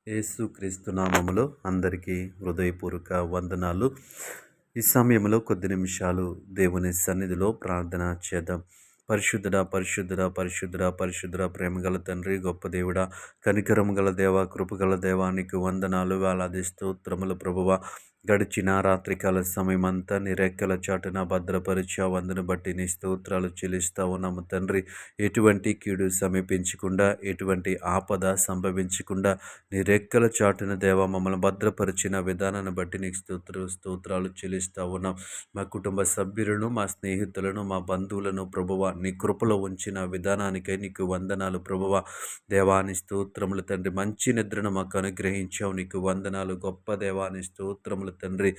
యేసుక్రీస్తు నామములో అందరికీ హృదయపూర్వక వందనాలు. ఈ సమయంలో కొద్ది నిమిషాలు దేవుని సన్నిధిలో ప్రార్థన చేద్దాం. పరిశుద్ధుడా పరిశుద్ధుడా పరిశుద్ధుడా పరిశుద్ధుడా, ప్రేమగల తండ్రి, గొప్ప దేవుడా, కనికరము గల దేవ, కృపగల దేవా, నీకు వందనాలు, వేలాది స్తోత్రములు ప్రభువా. గడిచిన రాత్రికాల సమయమంతా నీ రెక్కల చాటున భద్రపరిచావు. అందును బట్టి నీ స్తోత్రాలు చెల్లిస్తా ఉన్నాము తండ్రి. ఎటువంటి కీడు సమీపించకుండా, ఎటువంటి ఆపద సంభవించకుండా నీ రెక్కల చాటున దేవా మమ్మల్ని భద్రపరిచిన విధానాన్ని బట్టి నీకు స్తోత్రాలు చెల్లిస్తా ఉన్నాం. మా కుటుంబ సభ్యులను, మా స్నేహితులను, మా బంధువులను ప్రభువా నీ కృపలో ఉంచిన విధానానికై నీకు వందనాలు ప్రభువా. దేవాని స్తోత్రములు తండ్రి. మంచి నిద్రను మాకు అనుగ్రహించావు, నీకు వందనాలు. గొప్ప దేవాని స్తోత్రములు తండ్రి.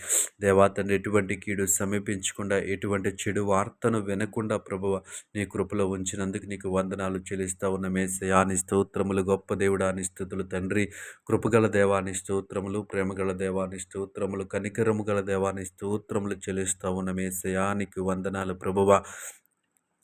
దేవా తండ్రి, ఎటువంటి కీడు సమీపించకుండా, ఎటువంటి చెడు వార్తను వినకుండా ప్రభువ నీ కృపలో ఉంచినందుకు నీకు వందనాలు చెల్లిస్తా ఉన్న యేసయ్యా నీ స్తోత్రములు. గొప్ప దేవుడా నీ స్తుతులు తండ్రి. కృపగల దేవాని స్తోత్రములు, ప్రేమగల దేవాని స్తోత్రములు, కనికరము గల దేవాని స్తోత్రములు చెల్లిస్తా ఉన్న యేసయ్యా నీకు వందనాలు ప్రభువ.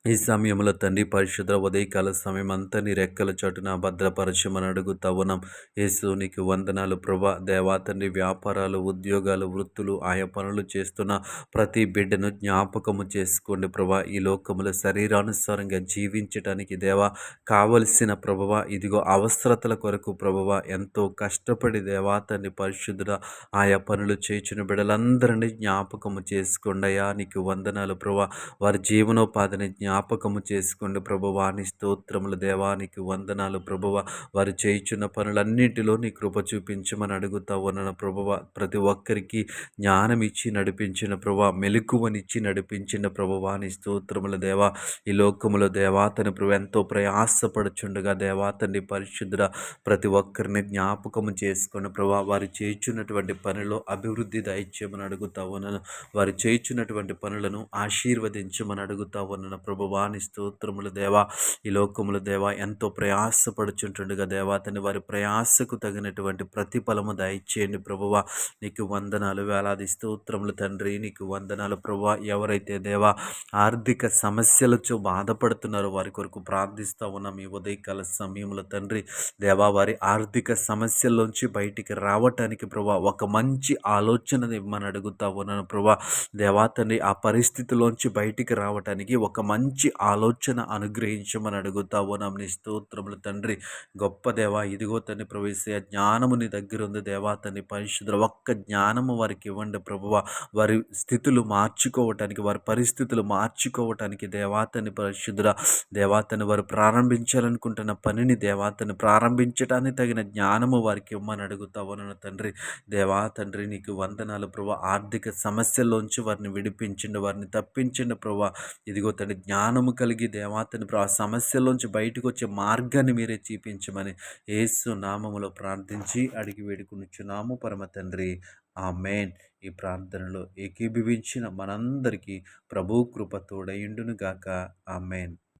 ఈ సమయంలో తండ్రి పరిశుద్ధ ఉదయకాల సమయం అంతా నీ రెక్కల చాటున భద్రపరచమని అడుగుతా ఉన్నాం. యేసు నీకు వందనాలు ప్రభా. దేవా తండ్రి, వ్యాపారాలు, ఉద్యోగాలు, వృత్తులు, ఆయా పనులు చేస్తున్న ప్రతి బిడ్డను జ్ఞాపకము చేసుకోండి ప్రభా. ఈ లోకములో శరీరానుసారంగా జీవించటానికి దేవా కావలసిన ప్రభువా, ఇదిగో అవసరతల కొరకు ప్రభువా ఎంతో కష్టపడి దేవా తండ్రి పరిశుద్ధుడ ఆయా పనులు చేసిన బిడ్డలందరినీ జ్ఞాపకము చేసుకోండి అయ్యా. నీకు వందనాలు ప్రభా. వారి జీవనోపాధిని జ్ఞాపకము చేసుకోండి ప్రభువా. నీ స్తోత్రములు దేవానికి వందనాలు ప్రభువ. వారు చేయుచున్న పనులన్నింటిలో నీ కృప చూపించమని అడుగుతా ఉన్నాను ప్రభువ. ప్రతి ఒక్కరికి జ్ఞానం ఇచ్చి నడిపించిన ప్రభువ, మెలకువనిచ్చి నడిపించిన ప్రభువా నీ స్తోత్రముల దేవా. ఈ లోకములో దేవాతని ప్రభు ఎంతో ప్రయాసపడుచుండగా దేవాతని పరిశుద్ధుడ ప్రతి ఒక్కరిని జ్ఞాపకము చేసుకున్న ప్రభా. వారు చేయుచున్నటువంటి పనిలో అభివృద్ధి దయచేయమని అడుగుతా ఉన్నాను. వారు చేయుచున్నటువంటి పనులను ఆశీర్వదించమని అడుగుతా ఉన్నాను ప్రభువా నీ స్తోత్రములు దేవా. ఈ లోకములు దేవా ఎంతో ప్రయాసపడుచుంటుండగా దేవాతని వారి ప్రయాసకు తగినటువంటి ప్రతిఫలము దయచేయండి ప్రభువా. నీకు వందనాలు, వేలాది స్తోత్రములు తండ్రి. నీకు వందనాలు ప్రభువా. ఎవరైతే దేవా ఆర్థిక సమస్యలతో బాధపడుతున్నారో వారి కొరకు ప్రార్థిస్తూ ఉన్నాం ఈ ఉదయకాల సమయంలో తండ్రి. దేవా వారి ఆర్థిక సమస్యల్లోంచి బయటికి రావటానికి ప్రభా ఒక మంచి ఆలోచన ఇవ్వమని అడుగుతా ఉన్నాను ప్రభా. దేవా తండ్రి, ఆ పరిస్థితిలోంచి బయటికి రావటానికి ఒక మంచి ఆలోచన అనుగ్రహించమని అడుగుతా ఉన్నాం నీ స్తోత్రములు తండ్రి. గొప్ప దేవా, ఇదిగో తండ్రి ప్రవేశ జ్ఞానము నీ దగ్గర ఉంది దేవా తండ్రి పరిశుద్ధుల. ఒక్క జ్ఞానము వారికి ఇవ్వండి ప్రభువ. వారి స్థితులు మార్చుకోవటానికి, వారి పరిస్థితులు మార్చుకోవటానికి దేవాతని పరిశుద్ధుల దేవాతని వారు ప్రారంభించాలనుకుంటున్న పనిని దేవాతని ప్రారంభించడానికి తగిన జ్ఞానము వారికి ఇవ్వమని అడుగుతా ఉన్నాను తండ్రి. దేవా తండ్రి, నీకు వందనాలు ప్రభు. ఆర్థిక సమస్యల్లోంచి వారిని విడిపించండి, వారిని తప్పించండి ప్రభు. ఇదిగో తండ్రి జ్ఞానము కలిగి దేవాతని ఆ సమస్యల్లోంచి బయటకు వచ్చే మార్గాన్ని మీరే చూపించమని యేసు నామములో ప్రార్థించి అడిగి వేడుకొనుచున్నాము పరమ తండ్రి. ఆమేన్. ఈ ప్రార్థనలో ఏకీభవించిన మనందరికీ ప్రభు కృప తోడయుండును గాక. ఆమేన్.